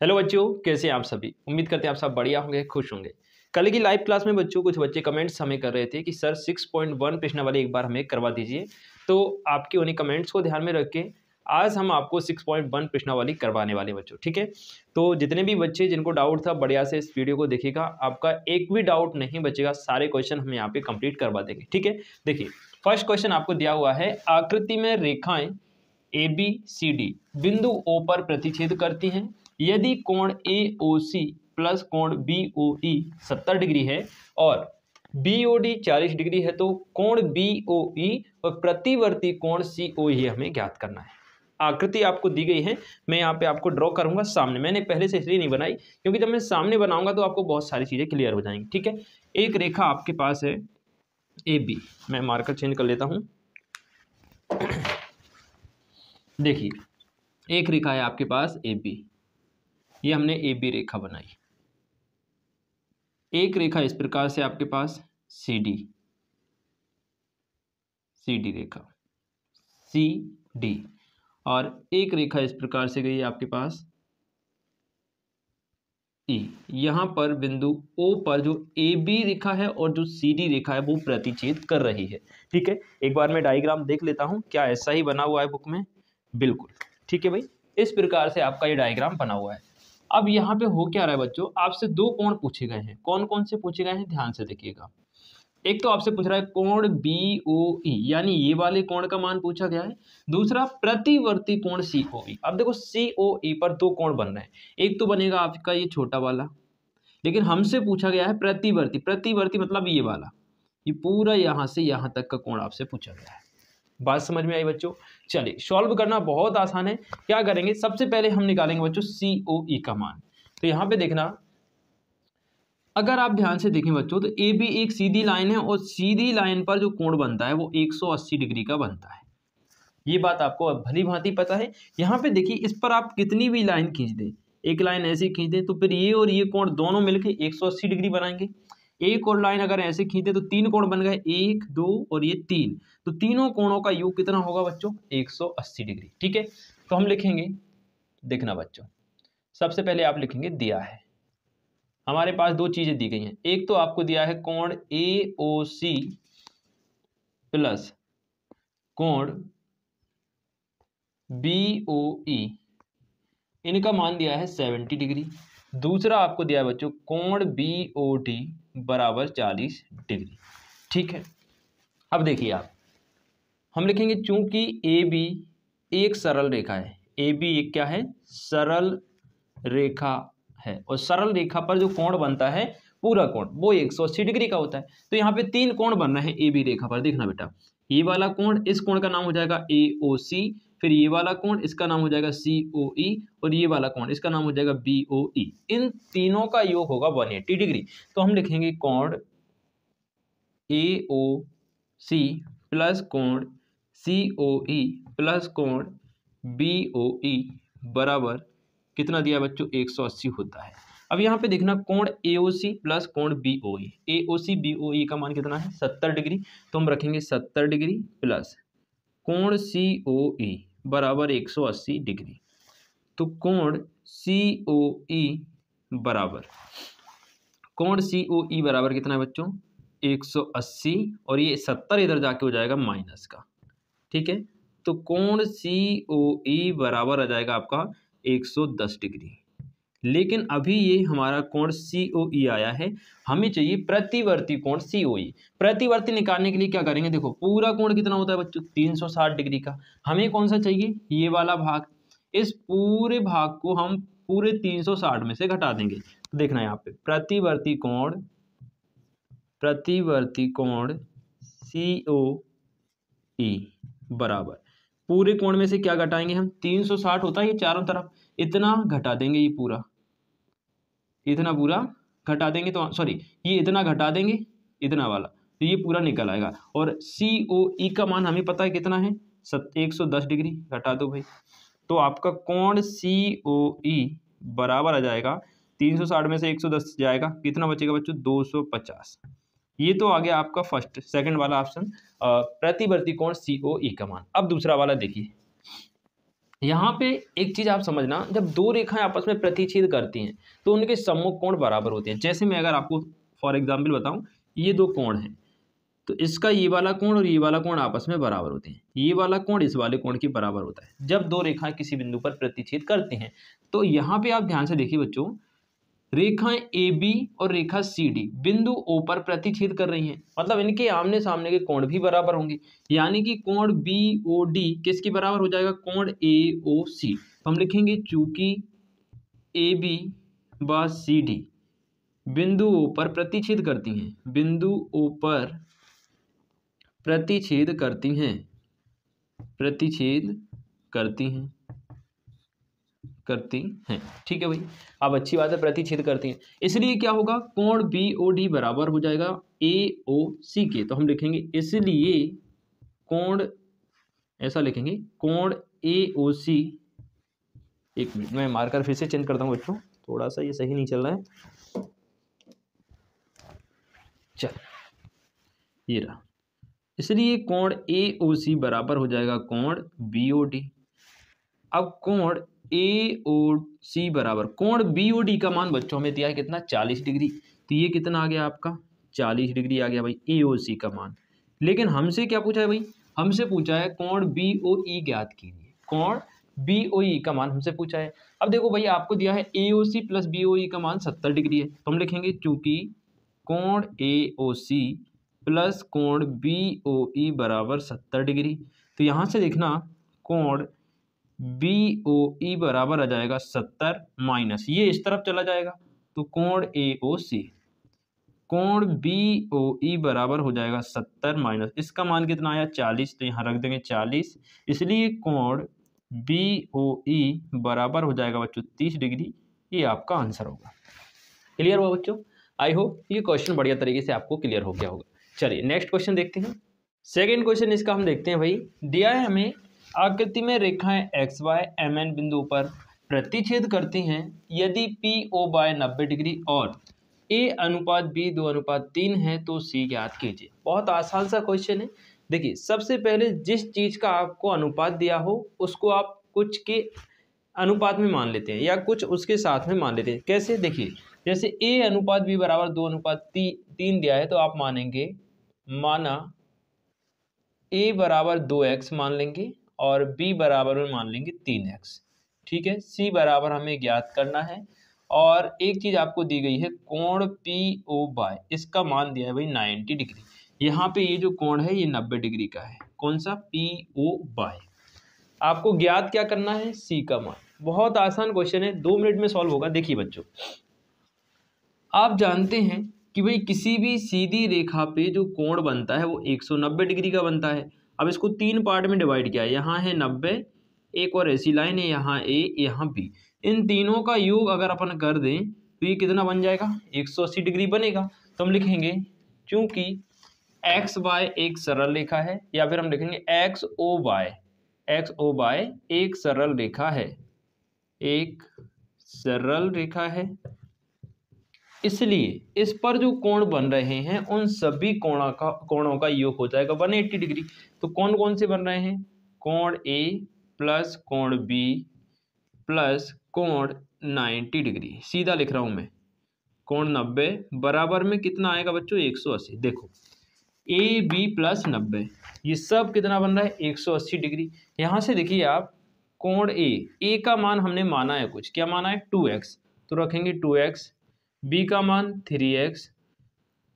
Hello बच्चों, कैसे हैं आप सभी। उम्मीद करते हैं आप सब बढ़िया होंगे, खुश होंगे। कल की लाइव क्लास में बच्चों कुछ बच्चे कमेंट्स हमें कर रहे थे कि सर 6.1 प्रश्नावली एक बार हमें करवा दीजिए। तो आपके उन्हीं कमेंट्स को ध्यान में रख के आज हम आपको 6.1 प्रश्नावली करवाने वाले बच्चों, ठीक है। तो जितने भी बच्चे जिनको डाउट था बढ़िया से इस वीडियो को देखिएगा, आपका एक भी डाउट नहीं बचेगा, सारे क्वेश्चन हम यहाँ पे कंप्लीट करवा देंगे, ठीक है। देखिए फर्स्ट क्वेश्चन आपको दिया हुआ है, आकृति में रेखाएं ABCD बिंदु O पर प्रतिच्छेद करती हैं। यदि कोण AOC प्लस कोण BOE 70 डिग्री है और BOD 40 डिग्री है, तो कोण BOE और प्रतिवर्ती कोण COE हमें ज्ञात करना है। आकृति आपको दी गई है, मैं यहाँ पे आपको ड्रॉ करूंगा सामने। मैंने पहले से इसलिए नहीं बनाई क्योंकि जब मैं सामने बनाऊंगा तो आपको बहुत सारी चीजें क्लियर हो जाएंगी, ठीक है। एक रेखा आपके पास है AB, मैं मार्कर चेंज कर लेता हूं। देखिए एक रेखा है आपके पास AB, ये हमने AB रेखा बनाई। एक रेखा इस प्रकार से आपके पास CD रेखा CD, और एक रेखा इस प्रकार से गई है आपके पास E। यहां पर बिंदु O पर जो AB रेखा है और जो CD रेखा है वो प्रतिच्छेद कर रही है, ठीक है। एक बार मैं डायग्राम देख लेता हूं, क्या ऐसा ही बना हुआ है बुक में? बिल्कुल ठीक है भाई, इस प्रकार से आपका ये डायग्राम बना हुआ है। अब यहाँ पे हो क्या रहा है बच्चों, आपसे दो कोण पूछे गए हैं। कौन कौन से पूछे गए हैं, ध्यान से देखिएगा। एक तो आपसे पूछ रहा है कोण BOE, यानी ये वाले कोण का मान पूछा गया है। दूसरा प्रतिवर्ती कोण COE। अब देखो COE पर दो कोण बन रहे हैं, एक तो बनेगा आपका ये छोटा वाला, लेकिन हमसे पूछा गया है प्रतिवर्ती। प्रतिवर्ती मतलब ये वाला, ये पूरा यहाँ से यहाँ तक का कोण आपसे पूछा गया है। बात समझ में आई बच्चों? चलिए सॉल्व करना बहुत आसान है। क्या करेंगे, सबसे पहले हम निकालेंगे बच्चों COE का मान। तो यहाँ पे देखना, अगर आप ध्यान से देखें बच्चों, तो AB एक सीधी लाइन है और सीधी लाइन पर जो कोण बनता है वो 180 डिग्री का बनता है। ये बात आपको भली भांति पता है। यहाँ पे देखिए, इस पर आप कितनी भी लाइन खींच दें, एक लाइन ऐसे खींच दें, तो फिर ये और ये कोण दोनों मिलकर 180 डिग्री बनाएंगे। एक और लाइन अगर ऐसे खींचे तो तीन कोण बन गए, 1 2 और ये 3, तो तीनों कोणों का योग कितना होगा बच्चों? 180 डिग्री, ठीक है। तो हम लिखेंगे, देखना बच्चों, सबसे पहले आप लिखेंगे, दिया है हमारे पास दो चीजें दी गई हैं। एक तो आपको दिया है कोण AOC प्लस कोण BOE, इनका मान दिया है 70 डिग्री। दूसरा आपको दिया है बच्चों कोण BOD बराबर 40 डिग्री, ठीक है। अब देखिए आप, हम लिखेंगे चूंकि AB एक सरल रेखा है, AB एक क्या है? सरल रेखा है, और सरल रेखा पर जो कोण बनता है पूरा कोण वो 180 डिग्री का होता है। तो यहाँ पे तीन कोण बन रहे हैं AB रेखा पर। देखना बेटा, ये वाला कोण, इस कोण का नाम हो जाएगा AOC, फिर ये वाला कोण, इसका नाम हो जाएगा COE, और ये वाला कोण, इसका नाम हो जाएगा BOE। इन तीनों का योग होगा 180 डिग्री। तो हम लिखेंगे कोण AOC प्लस कोण COE प्लस कोण BOE बराबर कितना दिया बच्चों? 180 होता है। अब यहाँ पे देखना, कोण AOC प्लस कोण BOE, AOC BOE का मान कितना है? 70 डिग्री। तो हम रखेंगे 70 डिग्री प्लस कोण COE बराबर 180 डिग्री। तो कोण COE बराबर, कोण COE बराबर कितना है बच्चों? 180, और ये 70 इधर जाके हो जाएगा माइनस का, ठीक है। तो कोण COE बराबर आ जाएगा आपका 110 डिग्री। लेकिन अभी ये हमारा कोण COE आया है, हमें चाहिए प्रतिवर्ती कोण COE। प्रतिवर्ती निकालने के लिए क्या करेंगे, देखो पूरा कोण कितना होता है बच्चों? 360 डिग्री का। हमें कौन सा चाहिए? ये वाला भाग। इस पूरे भाग को हम पूरे 360 में से घटा देंगे। तो देखना यहाँ पे, प्रतिवर्ती कोण COE बराबर, पूरे कोण में से क्या घटाएंगे हम? 360 होता है ये चारों तरफ, इतना घटा देंगे, ये पूरा इतना पूरा घटा देंगे, तो सॉरी ये इतना घटा देंगे, इतना वाला, तो ये पूरा निकल आएगा। और COE का मान हमें पता है कितना है? 110 डिग्री। घटा दो भाई, तो आपका कोण COE बराबर आ जाएगा, 360 में से 110 जाएगा, कितना बचेगा बच्चों? 250। ये तो आ गया आपका फर्स्ट, सेकंड वाला ऑप्शन, प्रतिवर्ती कोण COE का मान। अब दूसरा वाला देखिए, यहाँ पे एक चीज़ आप समझना, जब दो रेखाएं आपस में प्रतिच्छेद करती हैं तो उनके सम्मुख कोण बराबर होते हैं। जैसे मैं अगर आपको फॉर एग्जाम्पल बताऊं, ये दो कोण हैं, तो इसका ये वाला कोण और ये वाला कोण आपस में बराबर होते हैं, ये वाला कोण इस वाले कोण के बराबर होता है जब दो रेखाएं किसी बिंदु पर प्रतिच्छेद करती हैं। तो यहाँ पे आप ध्यान से देखिए बच्चों, रेखाएं ए बी और रेखा सी डी बिंदु ओ पर प्रतिच्छेद कर रही हैं, मतलब इनके आमने सामने के कोण भी बराबर होंगे, यानी कि कोण बी ओ डी किसके बराबर हो जाएगा, कोण ए ओ सी। तो हम लिखेंगे चूंकि ए बी व सी डी बिंदु ओ पर प्रतिच्छेद करती हैं, बिंदु ओ पर प्रतिच्छेद करती हैं, प्रतिच्छेद करती हैं, ठीक है भाई। अब अच्छी बात है, प्रतिच्छेद करती हैं, इसलिए क्या होगा, कोण बी ओ डी बराबर हो जाएगा ए ओ सी के। तो हम लिखेंगे इसलिए कोण, ऐसा लिखेंगे कोण ए ओ सी। एक मिनट मैं मार्कर फिर से चेंज करता हूँ बच्चों, थोड़ा सा ये सही नहीं चल रहा है। चल ये रहा, इसलिए कोण ए ओ सी बराबर हो जाएगा कोण बी ओ डी। अब कोण ए ओ सी बराबर कोण बी ओ डी का मान बच्चों हमें दिया है कितना, 40 डिग्री। तो ये कितना आ गया आपका, 40 डिग्री आ गया भाई ए ओ सी का मान। लेकिन हमसे क्या पूछा है भाई, हमसे पूछा है कोण बी ओ ई ज्ञात कीजिए, कोण बी ओ ई का मान हमसे पूछा है। अब देखो भाई आपको दिया है ए ओ सी प्लस बी ओ ई का मान 70 डिग्री है, तो हम लिखेंगे चूंकि कोण ए ओ सी प्लस कोण बी ओ ई बराबर 70 डिग्री। तो यहाँ से देखना कोण बी ओ ई बराबर आ जाएगा 70 माइनस ये इस तरफ चला जाएगा, तो कोण ए ओ सी, कोण बी ओ ई बराबर हो जाएगा 70 माइनस इसका मान कितना आया 40, तो यहाँ रख देंगे 40, इसलिए कोण बी ओ ई बराबर हो जाएगा बच्चों 30 डिग्री। ये आपका आंसर होगा। क्लियर हुआ बच्चों? आई होप ये क्वेश्चन बढ़िया तरीके से आपको क्लियर हो गया होगा। चलिए नेक्स्ट क्वेश्चन देखते हैं। सेकेंड क्वेश्चन इसका हम देखते हैं भाई, दिया है हमें आकृति में रेखाएं एक्स वाई एम एन बिंदु पर प्रतिच्छेद करती हैं यदि पी ओ बाय 90 डिग्री और ए अनुपात बी 2:3 है तो सी ज्ञात कीजिए। बहुत आसान सा क्वेश्चन है। देखिए सबसे पहले जिस चीज़ का आपको अनुपात दिया हो उसको आप कुछ के अनुपात में मान लेते हैं या कुछ उसके साथ में मान लेते हैं। कैसे, देखिए जैसे ए अनुपात बी बराबर 2:3 दिया है तो आप मानेंगे, माना ए बराबर 2x मान लेंगे और b बराबर में मान लेंगे 3x, ठीक है। c बराबर हमें ज्ञात करना है और एक चीज़ आपको दी गई है कोण पी ओ बाय, इसका मान दिया है भाई 90 डिग्री। यहाँ पे ये जो कोण है ये 90 डिग्री का है, कौन सा, पी ओ बाय। आपको ज्ञात क्या करना है, c का मान। बहुत आसान क्वेश्चन है, 2 मिनट में सॉल्व होगा। देखिए बच्चों आप जानते हैं कि भाई किसी भी सीधी रेखा पे जो कोण बनता है वो 190 डिग्री का बनता है। अब इसको 3 पार्ट में डिवाइड किया है, यहाँ है 90, एक और ऐसी लाइन है यहाँ ए यहाँ बी, इन तीनों का योग अगर अपन कर दें तो ये कितना बन जाएगा, 180 डिग्री बनेगा। तो हम लिखेंगे चूंकि एक्स वाई एक सरल रेखा है, या फिर हम लिखेंगे एक्स ओ वाई एक सरल रेखा है, एक सरल रेखा है, इसलिए इस पर जो कोण बन रहे हैं उन सभी कोणों का योग हो जाएगा 180 डिग्री। तो कौन कौन से बन रहे हैं, कोण ए प्लस कोण बी प्लस कोण 90 डिग्री, सीधा लिख रहा हूं मैं, कोण 90 बराबर में कितना आएगा बच्चों 180। देखो ए बी प्लस 90 ये सब कितना बन रहा है 180 डिग्री। यहाँ से देखिए आप कोण ए का मान हमने माना है कुछ, क्या माना है 2x, तो रखेंगे 2x, बी का मान 3x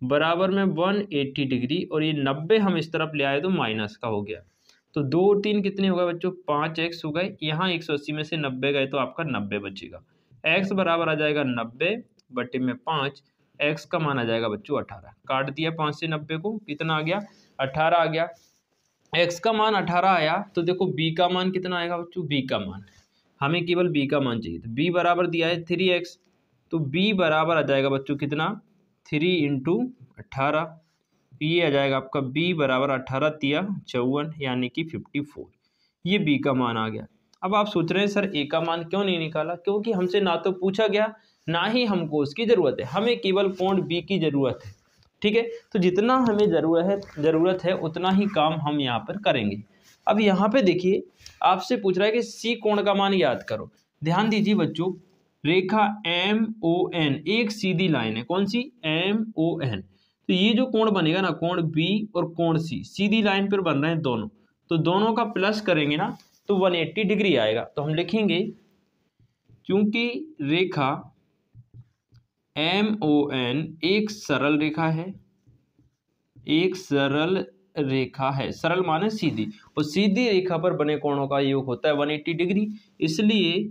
बराबर में 180 डिग्री, और ये 90 हम इस तरफ ले आए तो माइनस का हो गया, तो 2 और 3 कितने हो गए बच्चों 5x हो गए। यहाँ 180 में से 90 गए तो आपका 90 बचेगा, x बराबर आ जाएगा 90 बटे में 5, x का मान आ जाएगा बच्चों 18। काट दिया 5 से 90 को, कितना आ गया 18 आ गया। x का मान 18 आया तो देखो b का मान कितना आएगा बच्चों, b का मान हमें केवल b का मान चाहिए, तो b बराबर दिया है 3x, तो b बराबर आ जाएगा बच्चों कितना 3 × 18, ये आ जाएगा आपका b बराबर 18 तिया 54 यानी कि 54, ये b का मान आ गया। अब आप सोच रहे हैं सर a का मान क्यों नहीं निकाला, क्योंकि हमसे ना तो पूछा गया ना ही हमको उसकी ज़रूरत है, हमें केवल कोण b की ज़रूरत है, ठीक है। तो जितना हमें ज़रूरत है उतना ही काम हम यहाँ पर करेंगे। अब यहाँ पे देखिए आपसे पूछ रहा है कि सी कोण का मान याद करो। ध्यान दीजिए बच्चों, रेखा MON एक सीधी लाइन है, कौन सी? MON। तो ये जो कोण बनेगा ना, कोण B और कोण C सीधी लाइन पर बन रहे हैं दोनों, तो दोनों का प्लस करेंगे ना तो 180 डिग्री आएगा। तो हम लिखेंगे क्योंकि रेखा MON एक सरल रेखा है, एक सरल रेखा है, सरल माने सीधी, और सीधी रेखा पर बने कोणों का योग होता है 180 डिग्री। इसलिए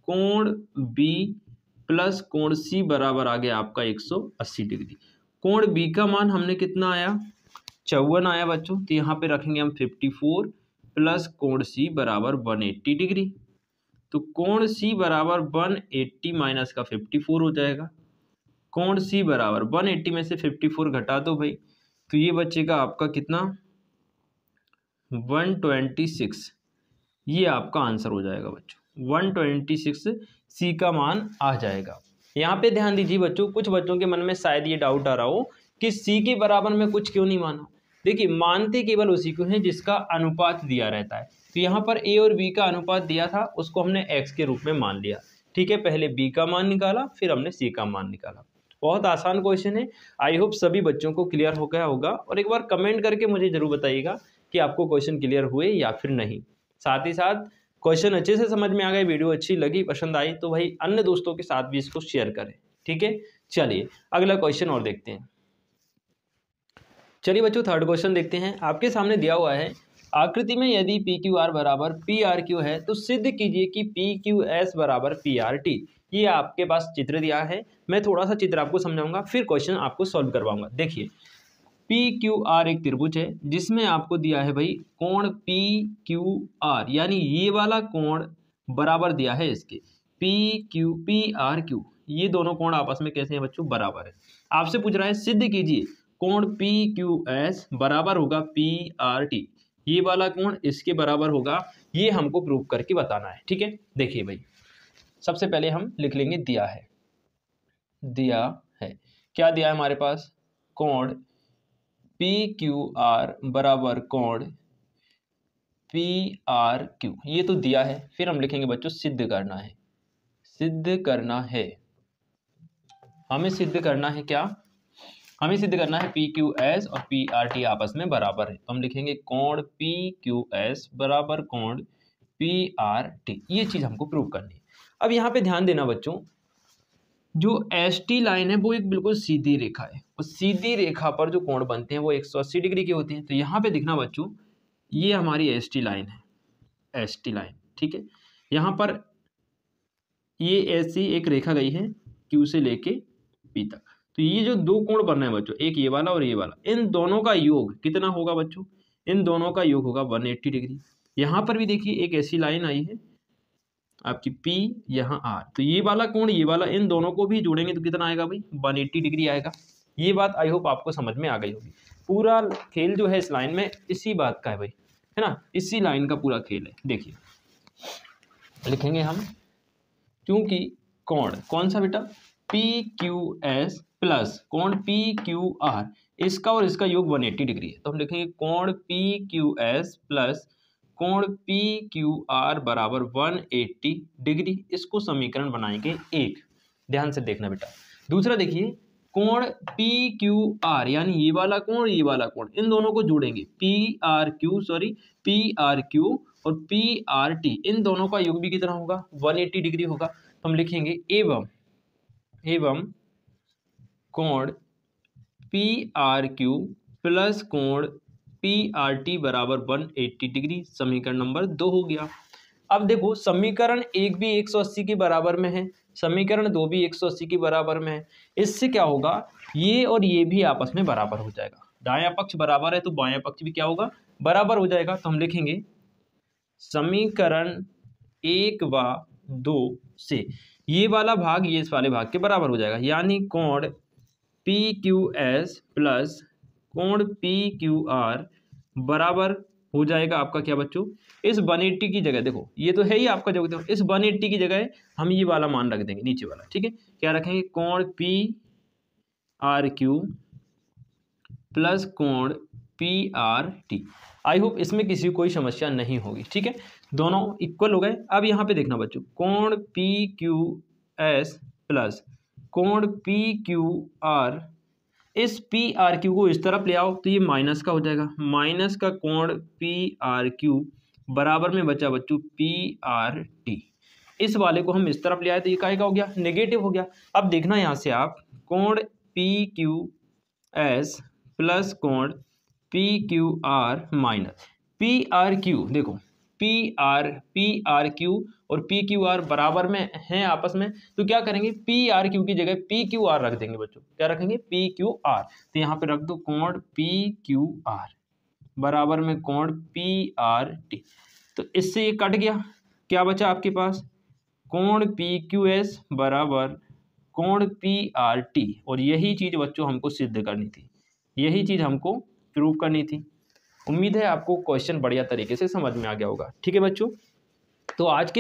कोण B प्लस कोण C बराबर आ गया आपका 180 डिग्री। कोण B का मान हमने कितना आया? 54 आया बच्चों। तो यहाँ पे रखेंगे हम 54 प्लस कोण C बराबर 180 डिग्री। तो कोण C बराबर 180 माइनस का 54 हो जाएगा। कोण C बराबर 180 में से 54 घटा दो भाई, तो ये बचेगा आपका कितना? 126। ये आपका आंसर हो जाएगा बच्चों, 126 सी का मान आ जाएगा। यहाँ पे ध्यान दीजिए बच्चों, कुछ बच्चों के मन में शायद ये डाउट आ रहा हो कि सी के बराबर में कुछ क्यों नहीं माना। देखिए, मानते केवल उसी को हैं जिसका अनुपात दिया रहता है। तो यहाँ पर ए और बी का अनुपात दिया था, उसको हमने एक्स के रूप में मान लिया। ठीक है, पहले बी का मान निकाला, फिर हमने सी का मान निकाला। बहुत आसान क्वेश्चन है। आई होप सभी बच्चों को क्लियर हो गया होगा, और एक बार कमेंट करके मुझे जरूर बताइएगा कि आपको क्वेश्चन क्लियर हुए या फिर नहीं। साथ ही साथ क्वेश्चन अच्छे से समझ में आ गए, वीडियो अच्छी लगी, पसंद आई, तो भाई अन्य दोस्तों के साथ भी इसको शेयर करें। ठीक है, चलिए अगला क्वेश्चन और देखते हैं। चलिए बच्चों, थर्ड क्वेश्चन देखते हैं। आपके सामने दिया हुआ है, आकृति में यदि PQR बराबर PRQ है तो सिद्ध कीजिए कि PQS बराबर PRT। ये आपके पास चित्र दिया है, मैं थोड़ा सा चित्र आपको समझाऊंगा, फिर क्वेश्चन आपको सॉल्व करवाऊंगा। देखिए, PQR एक त्रिभुज है जिसमें आपको दिया है भाई कोण PQR, यानी ये वाला कोण बराबर दिया है इसके PRQ। ये दोनों कोण आपस में कैसे हैं बच्चों? बराबर है। आपसे पूछ रहा है सिद्ध कीजिए कोण PQS बराबर होगा PRT, ये वाला कोण इसके बराबर होगा, ये हमको प्रूव करके बताना है। ठीक है, देखिए भाई, सबसे पहले हम लिख लेंगे दिया है। दिया है क्या दिया है हमारे पास? कोण PQR बराबर कोण PRQ, ये तो दिया है। फिर हम लिखेंगे बच्चों सिद्ध करना है। सिद्ध करना है, हमें सिद्ध करना है क्या? हमें सिद्ध करना है PQS और PRT आपस में बराबर है। तो हम लिखेंगे कोण PQS बराबर कोण PRT, ये चीज हमको प्रूव करनी है। अब यहाँ पे ध्यान देना बच्चों, जो ST लाइन है वो एक बिल्कुल सीधी रेखा है, और सीधी रेखा पर जो कोण बनते हैं वो 180 डिग्री के होते हैं। तो यहाँ पे दिखना बच्चों, ये हमारी ST लाइन है, ST लाइन। ठीक है, यहाँ पर ये ऐसी एक रेखा गई है Q से लेके P तक। तो ये जो दो कोण बन रहे हैं बच्चों, एक ये वाला और ये वाला, इन दोनों का योग कितना होगा बच्चों? इन दोनों का योग होगा 180 डिग्री। यहाँ पर भी देखिए एक ऐसी लाइन आई है आपकी P, यहाँ R, तो ये वाला कोण ये वाला, इन दोनों को भी जोड़ेंगे तो कितना आएगा भाई? 180 डिग्री आएगा। ये बात आई होप आपको समझ में आ गई होगी। पूरा खेल जो है इस लाइन में इसी बात का है भाई, है ना, इसी लाइन का पूरा खेल है। देखिए लिखेंगे हम, क्योंकि कोण कौन सा बेटा? PQS प्लस कोण PQR, इसका और इसका योग 180 डिग्री है। तो हम लिखेंगे कोण PQS प्लस कोण PQR बराबर 180 डिग्री। इसको समीकरण बनाएंगे एक, ध्यान से देखना बेटा। दूसरा देखिए, कोण PQR यानी ये वाला कोण ये वाला कोण, इन दोनों को जोड़ेंगे PRQ और PRT, इन दोनों का योग भी कितना होगा? 180 डिग्री होगा। तो हम लिखेंगे एवं कोण PRQ प्लस कोण PRT बराबर 180 डिग्री। समीकरण नंबर 2 हो गया। अब देखो, समीकरण 1 भी 180 के बराबर में है, समीकरण 2 भी 180 के बराबर में है। इससे क्या होगा? ये और ये भी आपस में बराबर हो जाएगा। दायां पक्ष बराबर है तो बायां पक्ष भी क्या होगा? बराबर हो जाएगा। तो हम लिखेंगे समीकरण 1 व 2 से ये वाला भाग ये इस वाले भाग के बराबर हो जाएगा, यानी कोण PQS प्लस कोण PQR बराबर हो जाएगा आपका क्या बच्चों? इस 180 की जगह देखो, ये तो है ही आपका जो, देखो इस 180 की जगह हम ये वाला मान रख देंगे नीचे वाला। ठीक है, क्या रखेंगे? कोण PRQ प्लस कोण PRT। आई होप इसमें किसी को कोई समस्या नहीं होगी। ठीक है, दोनों इक्वल हो गए। अब यहाँ पे देखना बच्चों, कोण PQS प्लस कोण PQR, इस PRQ को इस तरफ ले आओ तो ये माइनस का हो जाएगा, माइनस का कोण PRQ बराबर में बचा बच्चों PRT। इस वाले को हम इस तरफ ले आए तो ये काहे का हो गया, नेगेटिव हो गया। अब देखना यहाँ से आप, कोण PQS प्लस कोण PQR माइनस PRQ, देखो PRQ और PQR बराबर में हैं आपस में, तो क्या करेंगे, PRQ की जगह PQR रख देंगे बच्चों। क्या रखेंगे, PQR। तो यहाँ पे रख दो कोण PQR बराबर में कोण PRT। तो इससे ये कट गया, क्या बचा आपके पास, कोण PQS बराबर कोण PRT। और यही चीज़ बच्चों हमको सिद्ध करनी थी, यही चीज़ हमको प्रूव करनी थी। उम्मीद है आपको क्वेश्चन बढ़िया तरीके से समझ में आ गया होगा। ठीक है बच्चों, तो आज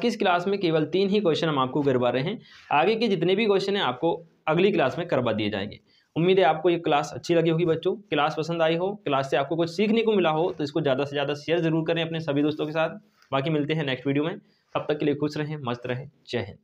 की इस क्लास में केवल 3 ही क्वेश्चन हम आपको करवा रहे हैं। आगे के जितने भी क्वेश्चन हैं आपको अगली क्लास में करवा दिए जाएंगे। उम्मीद है आपको ये क्लास अच्छी लगी होगी बच्चों, क्लास पसंद आई हो, क्लास से आपको कुछ सीखने को मिला हो, तो इसको ज़्यादा से ज़्यादा शेयर जरूर करें अपने सभी दोस्तों के साथ। बाकी मिलते हैं नेक्स्ट वीडियो में, तब तक के लिए खुश रहें, मस्त रहें, जय हिंद।